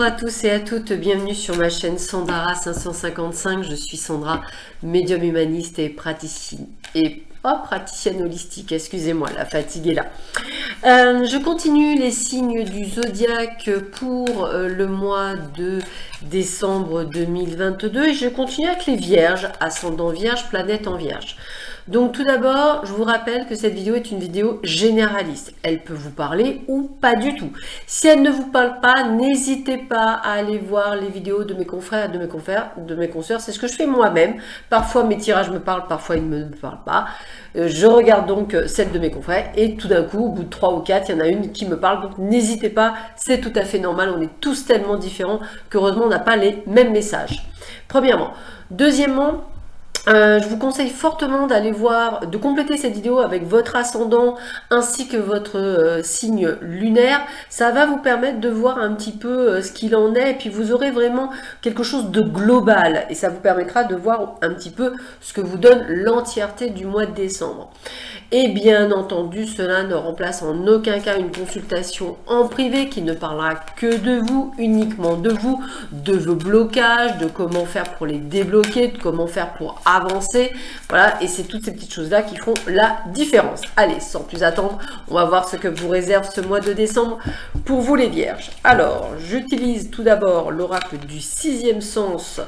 Bonjour à tous et à toutes, bienvenue sur ma chaîne Sandara 555. Je suis Sandra, médium humaniste et praticienne holistique. Excusez-moi, la fatigue est là. Je continue les signes du zodiaque pour le mois de décembre 2022 et je continue avec les vierges, ascendant vierge, planète en vierge. Donc tout d'abord, je vous rappelle que cette vidéo est une vidéo généraliste. Elle peut vous parler ou pas du tout. Si elle ne vous parle pas, n'hésitez pas à aller voir les vidéos de mes confrères, de mes consoeurs. C'est ce que je fais moi-même. Parfois mes tirages me parlent, parfois ils ne me parlent pas. Je regarde donc celle de mes confrères et tout d'un coup, au bout de 3 ou 4, il y en a une qui me parle. Donc n'hésitez pas, c'est tout à fait normal. On est tous tellement différents qu'heureusement on n'a pas les mêmes messages. Premièrement. Deuxièmement, je vous conseille fortement d'aller voir, de compléter cette vidéo avec votre ascendant ainsi que votre signe lunaire. Ça va vous permettre de voir un petit peu ce qu'il en est et puis vous aurez vraiment quelque chose de global et ça vous permettra de voir un petit peu ce que vous donne l'entièreté du mois de décembre. Et bien entendu, cela ne remplace en aucun cas une consultation en privé qui ne parlera que de vous, uniquement de vous, de vos blocages, de comment faire pour les débloquer, de comment faire pour avancer. Voilà, et c'est toutes ces petites choses-là qui font la différence. Allez, sans plus attendre, on va voir ce que vous réserve ce mois de décembre pour vous les vierges. Alors, j'utilise tout d'abord l'oracle du 6e sens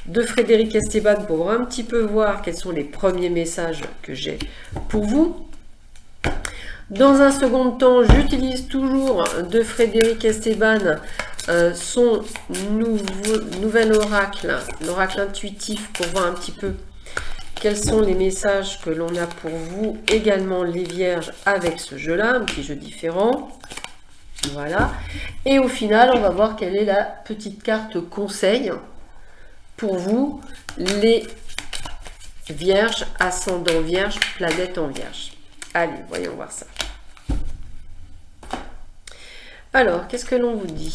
de Frédéric Esteban pour un petit peu voir quels sont les premiers messages que j'ai pour vous. Dans un second temps, j'utilise toujours de Frédéric Esteban son nouvel oracle, l'oracle intuitif, pour voir un petit peu quels sont les messages que l'on a pour vous également les vierges avec ce jeu-là, un petit jeu différent. Voilà. Et au final, on va voir quelle est la petite carte conseil pour vous, les vierges, ascendant vierge, planète en vierge. Allez, voyons voir ça. Alors, qu'est-ce que l'on vous dit?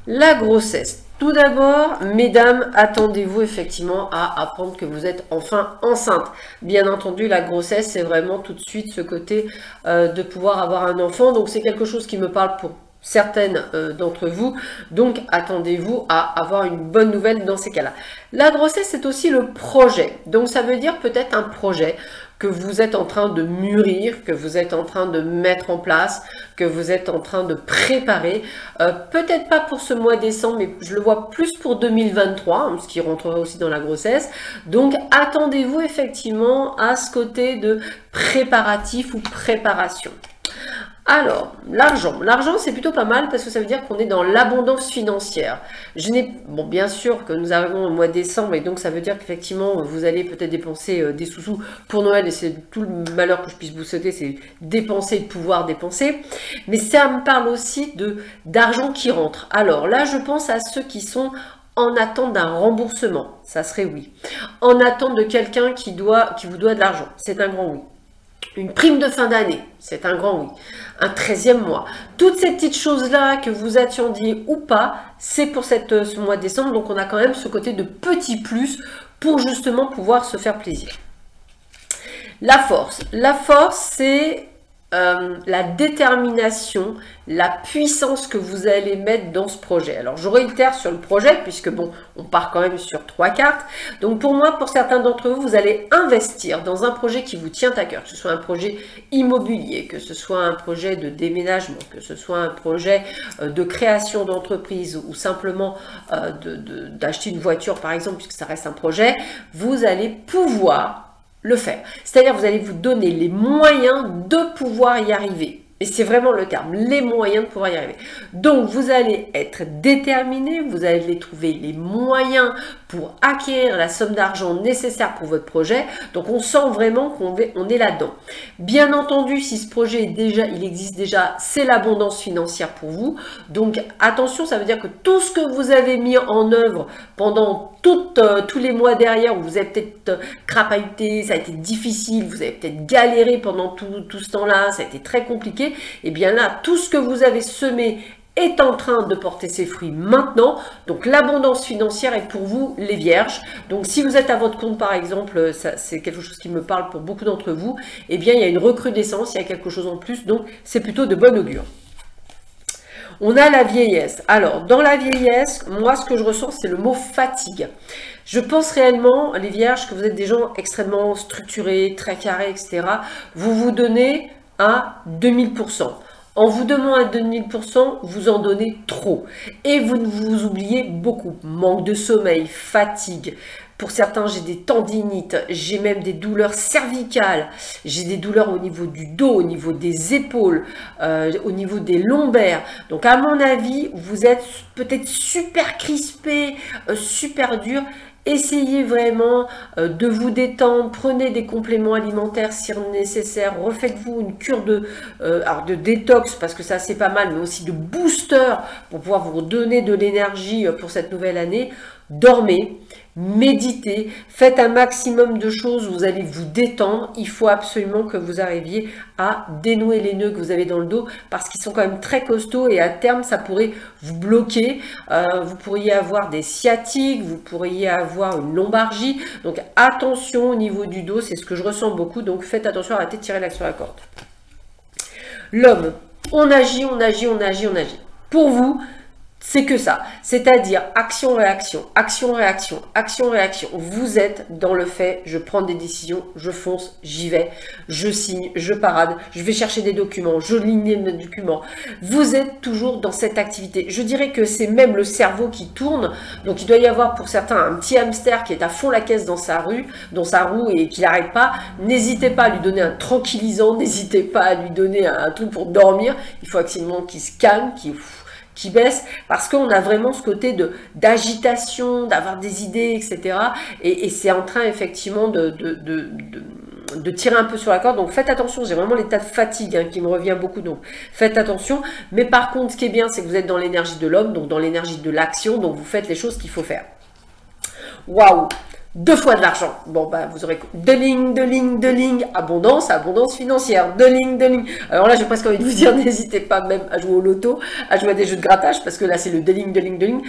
La grossesse. Tout d'abord, mesdames, attendez-vous effectivement à apprendre que vous êtes enfin enceinte. Bien entendu, la grossesse, c'est vraiment tout de suite ce côté de pouvoir avoir un enfant. Donc, c'est quelque chose qui me parle pour certaines d'entre vous, donc attendez-vous à avoir une bonne nouvelle dans ces cas-là. La grossesse, c'est aussi le projet, donc ça veut dire peut-être un projet que vous êtes en train de mûrir, que vous êtes en train de mettre en place, que vous êtes en train de préparer, peut-être pas pour ce mois de décembre, mais je le vois plus pour 2023, hein, ce qui rentrerait aussi dans la grossesse, donc attendez-vous effectivement à ce côté de préparatif ou préparation. Alors, l'argent c'est plutôt pas mal parce que ça veut dire qu'on est dans l'abondance financière. Bon, bien sûr que nous arrivons au mois de décembre et donc ça veut dire qu'effectivement vous allez peut-être dépenser des sous-sous pour Noël et c'est tout le malheur que je puisse vous souhaiter, c'est dépenser, de pouvoir dépenser. Mais ça me parle aussi d'argent qui rentre. Alors là, je pense à ceux qui sont en attente d'un remboursement, ça serait oui. En attente de quelqu'un qui vous doit de l'argent, c'est un grand oui. Une prime de fin d'année, c'est un grand oui. Un 13e mois. Toutes ces petites choses-là que vous attendiez ou pas, c'est pour ce mois de décembre. Donc, on a quand même ce côté de petit plus pour justement pouvoir se faire plaisir. La force. La force, c'est la détermination, la puissance que vous allez mettre dans ce projet. Alors, je réitère sur le projet, puisque bon, on part quand même sur 3 cartes. Donc, pour moi, pour certains d'entre vous, vous allez investir dans un projet qui vous tient à cœur, que ce soit un projet immobilier, que ce soit un projet de déménagement, que ce soit un projet de création d'entreprise ou simplement d'acheter une voiture, par exemple, puisque ça reste un projet, vous allez pouvoir le faire. C'est-à-dire vous allez vous donner les moyens de pouvoir y arriver. Et c'est vraiment le terme, les moyens de pouvoir y arriver. Donc, vous allez être déterminé, vous allez trouver les moyens pour acquérir la somme d'argent nécessaire pour votre projet. Donc, on sent vraiment qu'on est là-dedans. Bien entendu, si ce projet il existe déjà, c'est l'abondance financière pour vous. Donc, attention, ça veut dire que tout ce que vous avez mis en œuvre pendant tous les mois derrière, où vous avez peut-être crapahuté, ça a été difficile, vous avez peut-être galéré pendant tout ce temps-là, ça a été très compliqué, et bien là, tout ce que vous avez semé est en train de porter ses fruits maintenant. Donc l'abondance financière est pour vous les vierges. Donc si vous êtes à votre compte par exemple, c'est quelque chose qui me parle pour beaucoup d'entre vous, et bien il y a une recrudescence, il y a quelque chose en plus, donc c'est plutôt de bon augure. On a la vieillesse. Alors, dans la vieillesse, moi, ce que je ressens, c'est le mot fatigue. Je pense réellement, les vierges, que vous êtes des gens extrêmement structurés, très carrés, etc. Vous vous donnez à 2000%. En vous donnant à 2000%, vous en donnez trop. Et vous vous oubliez beaucoup. Manque de sommeil, fatigue. Pour certains, j'ai des tendinites, j'ai même des douleurs cervicales, j'ai des douleurs au niveau du dos, au niveau des épaules, au niveau des lombaires. Donc à mon avis, vous êtes peut-être super crispé, super dur. Essayez vraiment de vous détendre, prenez des compléments alimentaires si nécessaire, refaites-vous une cure alors de détox parce que ça c'est pas mal, mais aussi de booster pour pouvoir vous redonner de l'énergie pour cette nouvelle année. Dormez, méditez, faites un maximum de choses, vous allez vous détendre. Il faut absolument que vous arriviez à dénouer les nœuds que vous avez dans le dos parce qu'ils sont quand même très costauds et à terme ça pourrait vous bloquer. Vous pourriez avoir des sciatiques, vous pourriez avoir une lombalgie. Donc attention au niveau du dos, c'est ce que je ressens beaucoup. Donc faites attention, arrêtez de tirer l'axe sur la corde. L'homme, on agit, on agit, on agit, on agit. Pour vous, c'est que ça, c'est-à-dire action-réaction, action-réaction, action-réaction. Vous êtes dans le fait, je prends des décisions, je fonce, j'y vais, je signe, je parade, je vais chercher des documents, je ligne les documents. Vous êtes toujours dans cette activité. Je dirais que c'est même le cerveau qui tourne. Donc il doit y avoir pour certains un petit hamster qui est à fond la caisse dans sa roue et qui n'arrête pas. N'hésitez pas à lui donner un tranquillisant, n'hésitez pas à lui donner un truc pour dormir. Il faut absolument qu'il se calme, qui baisse, parce qu'on a vraiment ce côté d'agitation, d'avoir des idées, etc. Et c'est en train effectivement de tirer un peu sur la corde. Donc faites attention, j'ai vraiment l'état de fatigue qui me revient beaucoup, donc faites attention. Mais par contre, ce qui est bien, c'est que vous êtes dans l'énergie de l'homme, donc dans l'énergie de l'action, donc vous faites les choses qu'il faut faire. Waouh! 2 fois de l'argent. Bon, bah, vous aurez deux lignes, abondance, abondance financière, deux lignes. Alors là, j'ai presque envie de vous dire, n'hésitez pas même à jouer au loto, à jouer à des jeux de grattage, parce que là, c'est le deux lignes.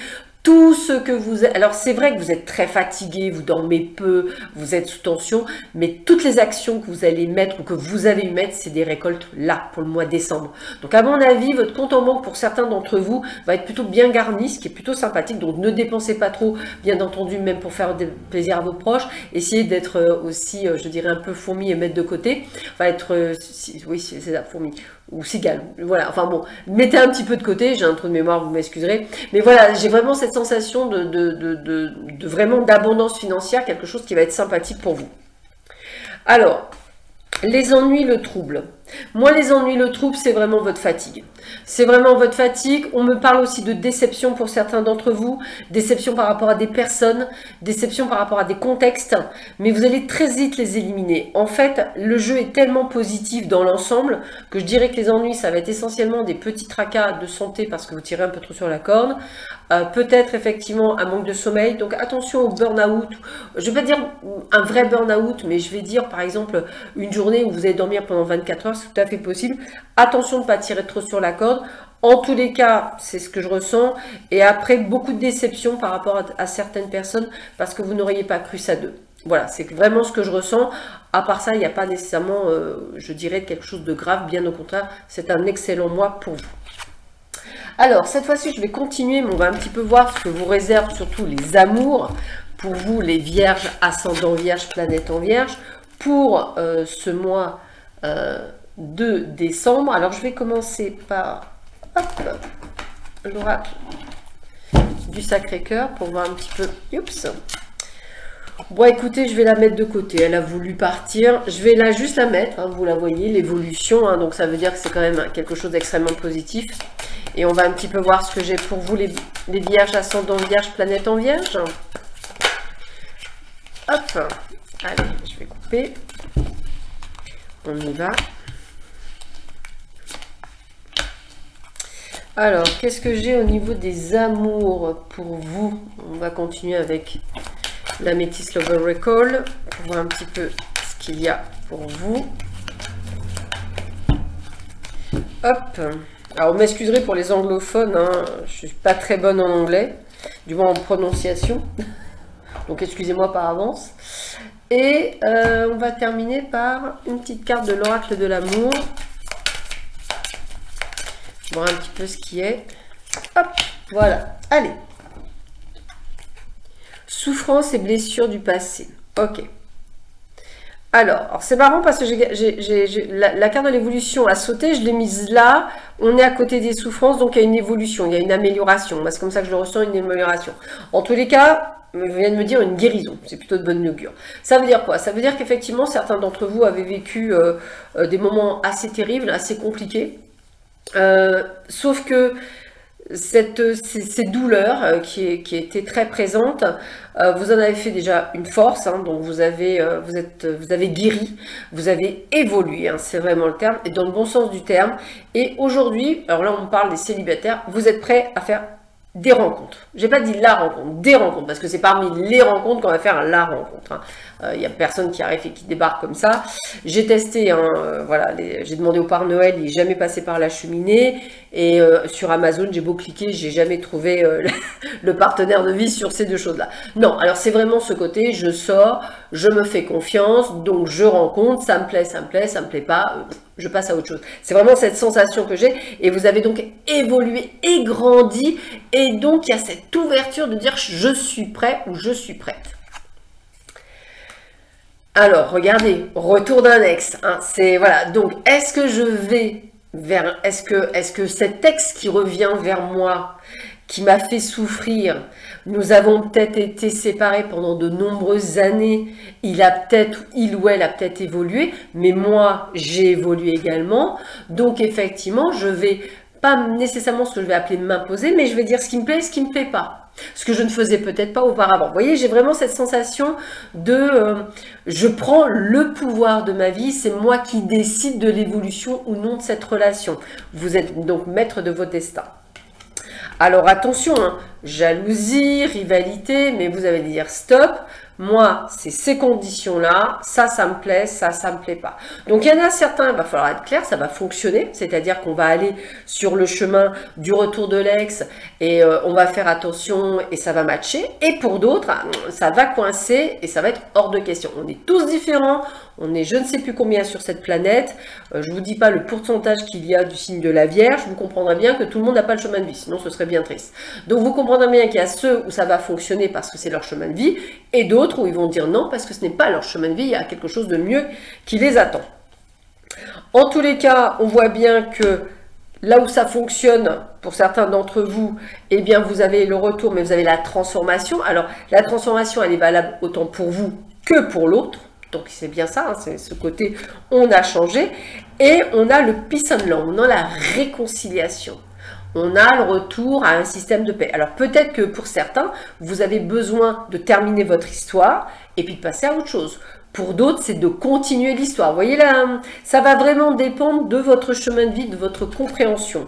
Tout ce que vous êtes... Alors, c'est vrai que vous êtes très fatigué, vous dormez peu, vous êtes sous tension, mais toutes les actions que vous allez mettre ou que vous avez eu mettre, c'est des récoltes là, pour le mois de décembre. Donc, à mon avis, votre compte en banque, pour certains d'entre vous, va être plutôt bien garni, ce qui est plutôt sympathique. Donc, ne dépensez pas trop, bien entendu, même pour faire plaisir à vos proches. Essayez d'être aussi, je dirais, un peu fourmi et mettre de côté. Va être... oui, c'est ça, fourmi. Ou cigale, voilà, enfin bon, mettez un petit peu de côté, j'ai un trou de mémoire, vous m'excuserez, mais voilà, j'ai vraiment cette sensation de vraiment d'abondance financière, quelque chose qui va être sympathique pour vous. Alors, les ennuis, le trouble. Moi, les ennuis, le trouble, c'est vraiment votre fatigue. C'est vraiment votre fatigue. On me parle aussi de déception pour certains d'entre vous. Déception par rapport à des personnes. Déception par rapport à des contextes. Mais vous allez très vite les éliminer. En fait, le jeu est tellement positif dans l'ensemble que je dirais que les ennuis, ça va être essentiellement des petits tracas de santé parce que vous tirez un peu trop sur la corde. Peut-être effectivement un manque de sommeil. Donc attention au burn-out. Je ne vais pas dire un vrai burn-out, mais je vais dire par exemple une journée où vous allez dormir pendant 24 heures. C'est tout à fait possible. Attention de ne pas tirer trop sur la corde. En tous les cas, c'est ce que je ressens. Et après, beaucoup de déception par rapport à certaines personnes parce que vous n'auriez pas cru ça d'eux. Voilà, c'est vraiment ce que je ressens. À part ça, il n'y a pas nécessairement, je dirais, quelque chose de grave. Bien au contraire, c'est un excellent mois pour vous. Alors, cette fois-ci, je vais continuer, mais on va un petit peu voir ce que vous réserve surtout les amours. Pour vous, les vierges, ascendant vierge, planète en vierge. Pour ce mois de décembre. Alors, je vais commencer par l'oracle du Sacré-Cœur pour voir un petit peu. Oups. Bon, écoutez, je vais la mettre de côté. Elle a voulu partir. Je vais juste la mettre. Hein, vous la voyez, l'évolution. Hein, donc, ça veut dire que c'est quand même quelque chose d'extrêmement positif. Et on va un petit peu voir ce que j'ai pour vous, les vierges, ascendant vierge, planète en vierge. Hop. Allez, je vais couper. On y va. Alors, qu'est-ce que j'ai au niveau des amours pour vous? On va continuer avec la Métis Lover Recall pour voir un petit peu ce qu'il y a pour vous. Hop. Alors, vous m'excuserez pour les anglophones, hein, je ne suis pas très bonne en anglais, du moins en prononciation. Donc, excusez-moi par avance. Et on va terminer par une petite carte de l'oracle de l'amour. Voir un petit peu ce qui est. Hop, voilà. Allez. Souffrance et blessures du passé. Ok. Alors c'est marrant parce que la carte de l'évolution a sauté, je l'ai mise là, on est à côté des souffrances, donc il y a une évolution, il y a une amélioration. C'est comme ça que je le ressens, une amélioration. En tous les cas, je viens de me dire une guérison, c'est plutôt de bonne augure. Ça veut dire quoi? Ça veut dire qu'effectivement, certains d'entre vous avaient vécu des moments assez terribles, assez compliqués, sauf que ces douleurs qui étaient très présentes, vous en avez fait déjà une force, hein, donc vous avez guéri, vous avez évolué, hein, c'est vraiment le terme, et dans le bon sens du terme. Et aujourd'hui, alors là on parle des célibataires, vous êtes prêts à faire des rencontres. J'ai pas dit la rencontre, des rencontres, parce que c'est parmi les rencontres qu'on va faire la rencontre. Hein. Il n'y a personne qui arrive et qui débarque comme ça. J'ai testé, hein, voilà, j'ai demandé au Père Noël, il n'est jamais passé par la cheminée. Et sur Amazon, j'ai beau cliquer, j'ai jamais trouvé le partenaire de vie sur ces deux choses-là. Non, alors c'est vraiment ce côté, je sors, je me fais confiance, donc je rencontre, ça me plaît, ça me plaît, ça me plaît pas, je passe à autre chose. C'est vraiment cette sensation que j'ai. Et vous avez donc évolué et grandi. Et donc, il y a cette ouverture de dire je suis prêt ou je suis prête. Alors, regardez, retour d'un ex. Hein, c'est voilà. Donc, est-ce que je vais vers, est-ce que cet ex qui revient vers moi, qui m'a fait souffrir, nous avons peut-être été séparés pendant de nombreuses années, il ou elle a peut-être évolué, mais moi, j'ai évolué également. Donc, effectivement, je vais pas nécessairement ce que je vais appeler m'imposer, mais je vais dire ce qui me plaît et ce qui ne me plaît pas. Ce que je ne faisais peut-être pas auparavant. Vous voyez, j'ai vraiment cette sensation de je prends le pouvoir de ma vie, c'est moi qui décide de l'évolution ou non de cette relation. Vous êtes donc maître de votre destin. Alors attention, hein, jalousie, rivalité, mais vous allez dire stop. Moi, c'est ces conditions-là, ça me plaît, ça me plaît pas. Donc, il y en a certains, il va falloir être clair, ça va fonctionner, c'est-à-dire qu'on va aller sur le chemin du retour de l'ex et on va faire attention et ça va matcher. Et pour d'autres, ça va coincer et ça va être hors de question. On est tous différents, on est je ne sais plus combien sur cette planète. Je ne vous dis pas le pourcentage qu'il y a du signe de la Vierge, vous comprendrez bien que tout le monde n'a pas le chemin de vie, sinon ce serait bien triste. Donc, vous comprendrez bien qu'il y a ceux où ça va fonctionner parce que c'est leur chemin de vie et d'autres où ils vont dire non parce que ce n'est pas leur chemin de vie, il y a quelque chose de mieux qui les attend. En tous les cas, on voit bien que là où ça fonctionne, pour certains d'entre vous, eh bien vous avez le retour, mais vous avez la transformation. Alors, la transformation, elle est valable autant pour vous que pour l'autre. Donc, c'est bien ça, hein, c'est ce côté, on a changé. Et on a le peace and love, on a la réconciliation. On a le retour à un système de paix. Alors peut-être que pour certains, vous avez besoin de terminer votre histoire et puis de passer à autre chose. Pour d'autres, c'est de continuer l'histoire. Vous voyez là, ça va vraiment dépendre de votre chemin de vie, de votre compréhension.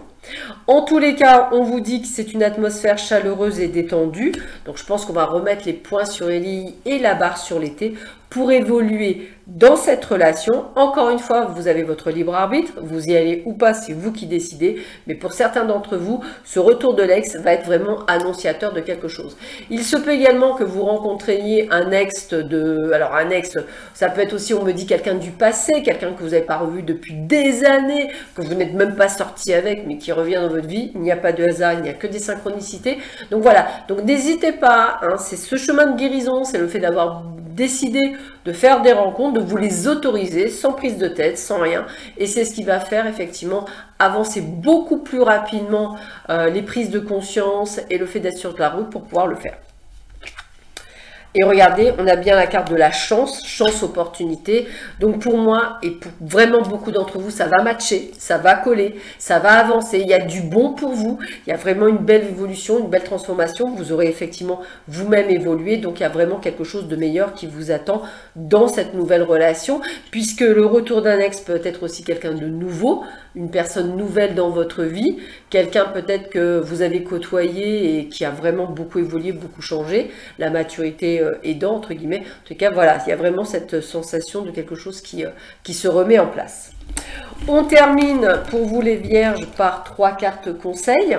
En tous les cas, on vous dit que c'est une atmosphère chaleureuse et détendue. Donc je pense qu'on va remettre les points sur les i et la barre sur les t pour évoluer dans cette relation. Encore une fois, vous avez votre libre arbitre, vous y allez ou pas, c'est vous qui décidez. Mais pour certains d'entre vous, ce retour de l'ex va être vraiment annonciateur de quelque chose. Il se peut également que vous rencontriez un ex alors un ex, ça peut être aussi, on me dit, quelqu'un du passé, quelqu'un que vous n'avez pas revu depuis des années, que vous n'êtes même pas sorti avec, mais qui revient dans votre vie. Il n'y a pas de hasard, il n'y a que des synchronicités. Donc voilà, donc n'hésitez pas, hein, c'est ce chemin de guérison, c'est le fait d'avoir décidé de faire des rencontres, de vous les autoriser sans prise de tête, sans rien. Et c'est ce qui va faire effectivement avancer beaucoup plus rapidement les prises de conscience et le fait d'être sur la route pour pouvoir le faire. Et regardez, on a bien la carte de la chance, chance-opportunité. Donc pour moi et pour vraiment beaucoup d'entre vous, ça va matcher, ça va coller, ça va avancer. Il y a du bon pour vous, il y a vraiment une belle évolution, une belle transformation. Vous aurez effectivement vous-même évolué, donc il y a vraiment quelque chose de meilleur qui vous attend dans cette nouvelle relation. Puisque le retour d'un ex peut être aussi quelqu'un de nouveau, une personne nouvelle dans votre vie, quelqu'un peut-être que vous avez côtoyé et qui a vraiment beaucoup évolué, beaucoup changé, la maturité aidant, entre guillemets. En tout cas, voilà, il y a vraiment cette sensation de quelque chose qui se remet en place. On termine pour vous les vierges par 3 cartes conseils.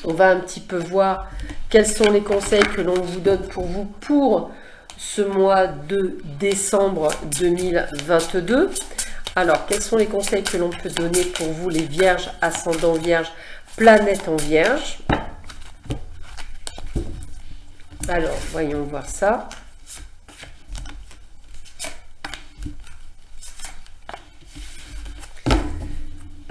On va un petit peu voir quels sont les conseils que l'on vous donne pour vous pour ce mois de décembre 2022. Alors, quels sont les conseils que l'on peut donner pour vous, les vierges, ascendant vierge, planète en Vierge. Alors, voyons voir ça.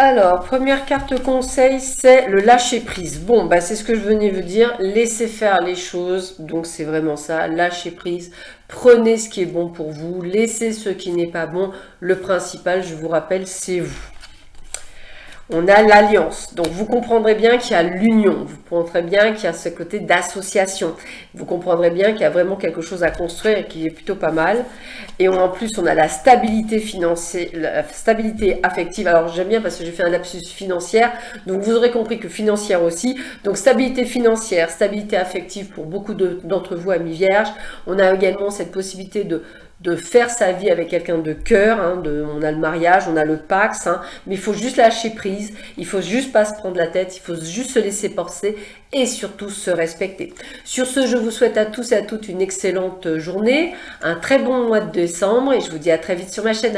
Alors, première carte conseil, c'est le lâcher prise. Bon, bah, c'est ce que je venais vous dire, laissez faire les choses. Donc, c'est vraiment ça, lâcher prise. Prenez ce qui est bon pour vous, laissez ce qui n'est pas bon. Le principal, je vous rappelle, c'est vous. On a l'alliance, donc vous comprendrez bien qu'il y a l'union, vous comprendrez bien qu'il y a ce côté d'association, vous comprendrez bien qu'il y a vraiment quelque chose à construire et qui est plutôt pas mal. Et en plus, on a la stabilité financière, la stabilité affective. Alors j'aime bien parce que j'ai fait un lapsus financière, donc vous aurez compris que financière aussi. Donc stabilité financière, stabilité affective pour beaucoup d'entre vous, amis vierges. On a également cette possibilité de faire sa vie avec quelqu'un de cœur, hein, on a le mariage, on a le Pax, hein, mais il faut juste lâcher prise, il faut juste pas se prendre la tête, il faut juste se laisser porter et surtout se respecter. Sur ce, je vous souhaite à tous et à toutes une excellente journée, un très bon mois de décembre et je vous dis à très vite sur ma chaîne.